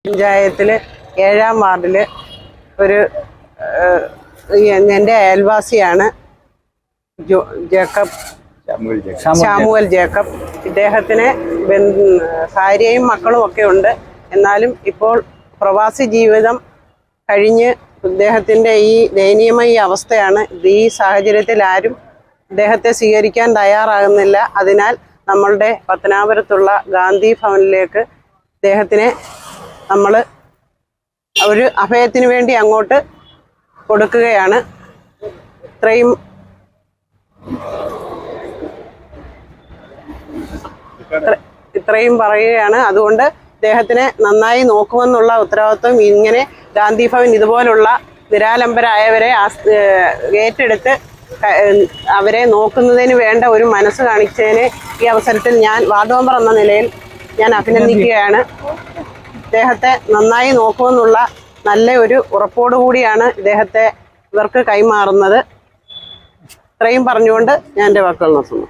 പഞ്ചായത്തിൽ 7-ാം വാർഡിൽ ഒരു എൻ്റെ അയൽവാസിയാണ് ശാമുവൽ ജേക്കബ്. ഇദ്ദേഹത്തിന് ഭാര്യയും മക്കളും ഒക്കെ ഉണ്ട്. എന്നാലും ഇപ്പോൾ പ്രവാസി ജീവിതം കഴിഞ്ഞ് ഇദ്ദേഹത്തിൻ്റെ ഈ ദയനീയമായ അവസ്ഥയാണ്. ഈ സാഹചര്യത്തിൽ ആരും ഇദ്ദേഹത്തെ സ്വീകരിക്കാൻ തയ്യാറാകുന്നില്ല. അതിനാൽ നമ്മളുടെ പത്തനാപുരത്തുള്ള ഗാന്ധി ഭവനിലേക്ക് ഇദ്ദേഹത്തിനെ നമ്മൾ ഒരു അഭയത്തിന് വേണ്ടി അങ്ങോട്ട് കൊടുക്കുകയാണ്. ഇത്രയും പറയുകയാണ്. അതുകൊണ്ട് ഇദ്ദേഹത്തിനെ നന്നായി നോക്കുമെന്നുള്ള ഉത്തരവാദിത്വം ഇങ്ങനെ ഗാന്ധി ഭവൻ ഇതുപോലുള്ള നിരാലംബരായവരെ ഏറ്റെടുത്ത് അവരെ നോക്കുന്നതിന് വേണ്ട ഒരു മനസ്സ് കാണിച്ചതിന് ഈ അവസരത്തിൽ ഞാൻ വാർഡ് മെമ്പർ എന്ന നിലയിൽ ഞാൻ അഭിനന്ദിക്കുകയാണ്. ഇദ്ദേഹത്തെ നന്നായി നോക്കുമെന്നുള്ള നല്ല ഒരു ഉറപ്പോടുകൂടിയാണ് ഇദ്ദേഹത്തെ ഇവർക്ക് കൈമാറുന്നത്. ഇത്രയും പറഞ്ഞുകൊണ്ട് ഞാൻ എൻ്റെ വാക്കുകൾ നിർത്തുന്നു.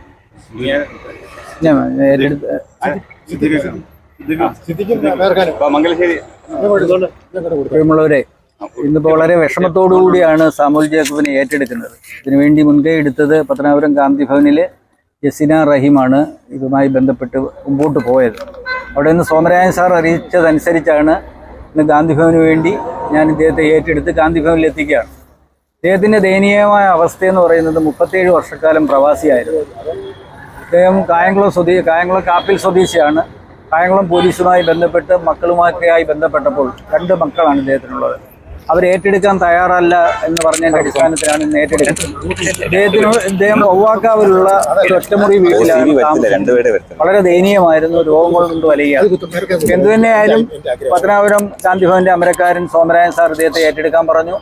പ്രിയമുള്ളവരെ, ഇന്നിപ്പോൾ വളരെ വിഷമത്തോടുകൂടിയാണ് സാമുവൽ ജേക്കബിനെ ഏറ്റെടുക്കുന്നത്. ഇതിനുവേണ്ടി മുൻകൈ എടുത്തത് പത്തനാപുരം ഗാന്ധി ഭവനിൽ ജസിന റഹീമാണ് ഇതുമായി ബന്ധപ്പെട്ട് മുമ്പോട്ട് പോയത്. അവിടെ നിന്ന് സോമരാജൻ സാർ അറിയിച്ചതനുസരിച്ചാണ് ഇന്ന് ഗാന്ധി ഭവന് വേണ്ടി ഞാൻ ഇദ്ദേഹത്തെ ഏറ്റെടുത്ത് ഗാന്ധി ഭവനിൽ എത്തിക്കുകയാണ്. ഇദ്ദേഹത്തിൻ്റെ ദയനീയമായ അവസ്ഥയെന്ന് പറയുന്നത് 37 വർഷക്കാലം പ്രവാസിയായിരുന്നു. അദ്ദേഹം കായംകുളം കാപ്പിൽ സ്വദേശിയാണ്. കായംകുളം പോലീസുമായി ബന്ധപ്പെട്ട് മക്കളുമായൊക്കെയായി ബന്ധപ്പെട്ടപ്പോൾ 2 മക്കളാണ് ഇദ്ദേഹത്തിനുള്ളത്. അവർ ഏറ്റെടുക്കാൻ തയ്യാറല്ല എന്ന് പറഞ്ഞതിൻ്റെ അടിസ്ഥാനത്തിലാണ് ഇന്ന് ഏറ്റെടുക്കുന്നത്. ഇദ്ദേഹം ഒവ്വാക്കാവിലുള്ള ഒരു ഒറ്റമുറി വീട്ടിലാണ് താമസിക്കുന്നത്. വളരെ ദയനീയമായിരുന്നു, രോഗങ്ങൾ കൊണ്ട് വലയുകയാണ്. എന്തുതന്നെയായാലും പത്തനാപുരം ഗാന്ധി ഭവന്റെ അമരക്കാരൻ സോമരാജൻ സാർ ഇദ്ദേഹത്തെ ഏറ്റെടുക്കാൻ പറഞ്ഞു.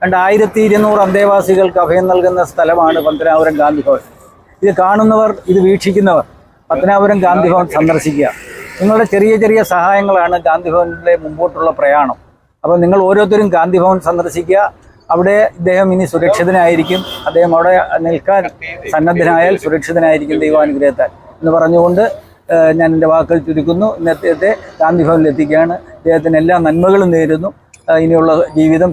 2200 അന്തേവാസികൾക്ക് അഭയം നൽകുന്ന സ്ഥലമാണ് പത്തനാപുരം ഗാന്ധി ഭവൻ. ഇത് കാണുന്നവർ, ഇത് വീക്ഷിക്കുന്നവർ പത്തനാപുരം ഗാന്ധി ഭവൻ സന്ദർശിക്കുക. നിങ്ങളുടെ ചെറിയ ചെറിയ സഹായങ്ങളാണ് ഗാന്ധി ഭവനിലെ മുമ്പോട്ടുള്ള പ്രയാണം. അപ്പോൾ നിങ്ങൾ ഓരോരുത്തരും ഗാന്ധി ഭവൻ സന്ദർശിക്കുക. അവിടെ ഇദ്ദേഹം ഇനി സുരക്ഷിതനായിരിക്കും. അദ്ദേഹം അവിടെ നിൽക്കാൻ സന്നദ്ധനായാൽ സുരക്ഷിതനായിരിക്കും ദൈവാനുഗ്രഹത്താൽ എന്ന് പറഞ്ഞുകൊണ്ട് ഞാൻ എൻ്റെ വാക്കുകൾ ചുരുക്കുന്നു. ഇന്നത്തെ ഗാന്ധി ഭവനിൽ എത്തിക്കുകയാണ്. ഇദ്ദേഹത്തിന് എല്ലാ നന്മകളും നേരുന്നു. ഇനിയുള്ള ജീവിതം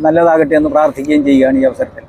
നല്ലതാകട്ടെ എന്ന് പ്രാർത്ഥിക്കുകയും ചെയ്യുകയാണ് ഈ അവസരത്തിൽ.